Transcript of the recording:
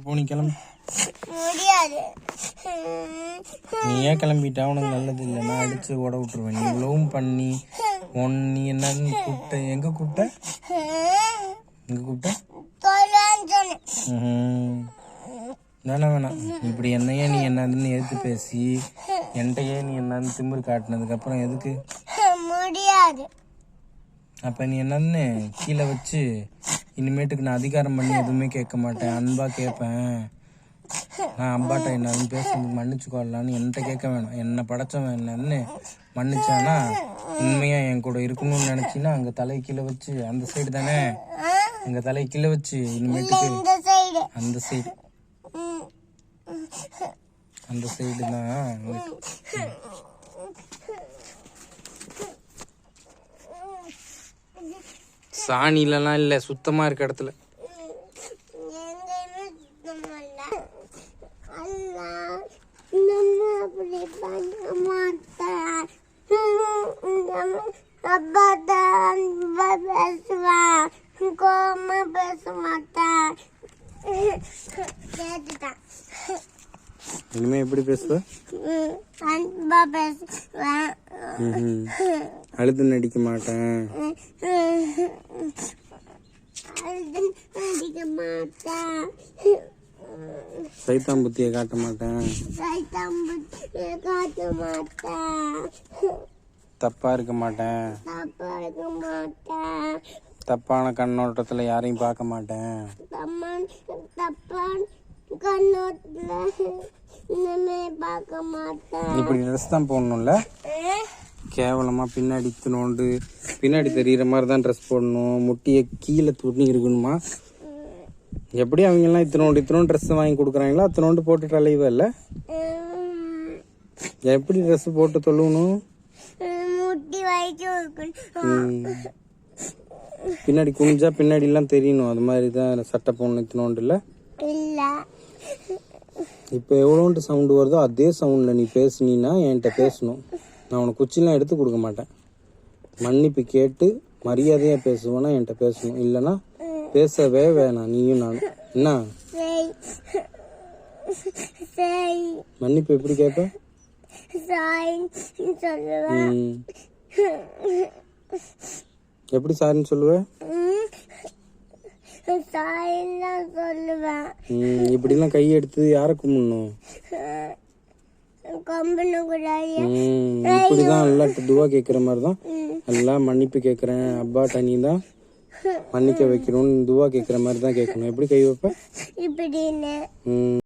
போனி கிளம்பு. முடியாது. நீ ஏன் கிளம்பிட்டா? உனக்கு நல்லது இல்லை. நான் அடிச்சு ஓட விட்டுருவேன். நீ இவ்வளவும் பண்ணி நீ என்னன்னு கூப்பிட்ட? எங்க கூப்பிட்ட? எங்க கூப்பிட்ட? வேணாம். இப்படி என்னையே நீ என்னதுன்னு எடுத்து பேசி என்கிட்டயே நீ என்னன்னு திமிரு காட்டினதுக்கு அப்புறம் எதுக்கு முடியாது? அப்ப நீ என்னன்னு கீழே வச்சு இனிமேட்டுக்கு நான் அதிகாரம் பண்ணி எதுவுமே கேட்க மாட்டேன், அன்பா கேட்பேன். நான் அம்பாட்ட என்னன்னு பேசுறதுக்கு மன்னிச்சுக்கொள்ளலான்னு என்கிட்ட கேட்க வேணாம். என்னை படைச்சவன் என்னன்னு மன்னிச்சானா உண்மையா என் கூட இருக்கணும்னு நினைச்சின்னா அங்க தலை கீழே வச்சு, அந்த சைடு தானே, அங்க தலை கீழே வச்சு இனிமேட்டுக்கு அந்த சைடு தான் சாணிலலாம் இல்லை, சுத்தமா இருக்க இடத்துல. இனிமே எப்படி பேசுவ? அழுது நடிக்க மாட்டேன். சைத்தான் புத்தியை காட்ட மாட்டேன். தப்பா இருக்க மாட்டேன். தப்பான கண்ணோட்டத்துல யாரையும் பார்க்க மாட்டேன். இப்படி ட்ரெஸ் தான் போடணும்ல? கேவலமா பின்னாடி தெரியுற மாதிரி தான் ட்ரெஸ் போடணும். முட்டியை கீழே துணி இருக்கணுமா? எப்படி அவங்க எல்லாம் இத்தனோண்டு ட்ரெஸ் வாங்கி கொடுக்குறாங்களோ அத்தனோண்டு போட்டுட்டு அலைவா இல்ல? எப்படி ட்ரெஸ் போட்டு தொழுவணும்? பின்னாடி குனிஞ்சா பின்னாடி எல்லாம் தெரியணும். அது மாதிரி தான் சட்டை போடணும். இத்தனோண்டு இல்ல? இப்போ எவ்வளோண்டு சவுண்டு வருதோ அதே சவுண்டில் நீ பேசுனீன்னா என்கிட்ட பேசணும். நான் உனக்கு குச்சிலாம் எடுத்து கொடுக்க மாட்டேன். மன்னிப்பு கேட்டு மரியாதையாக பேசுவேன்னா என்கிட்ட பேசணும். இல்லைன்னா பேசவே வேணாம் நீயும் நானும். என்ன மன்னிப்பு எப்படி கேட்ப? எப்படி சாரின்னு சொல்லுவேன்? இப்படிலாம் கை எடுத்து யார கும்பிடணும்? இப்படிதான் எல்லாம் துவா கேட்கிற மாதிரிதான் எல்லாம் மன்னிப்பு கேட்கிறேன் அப்பா தனி தான் மன்னிக்க வைக்கணும்னு துவா கேட்கிற மாதிரி தான் கேட்கணும். எப்படி கை வைப்ப?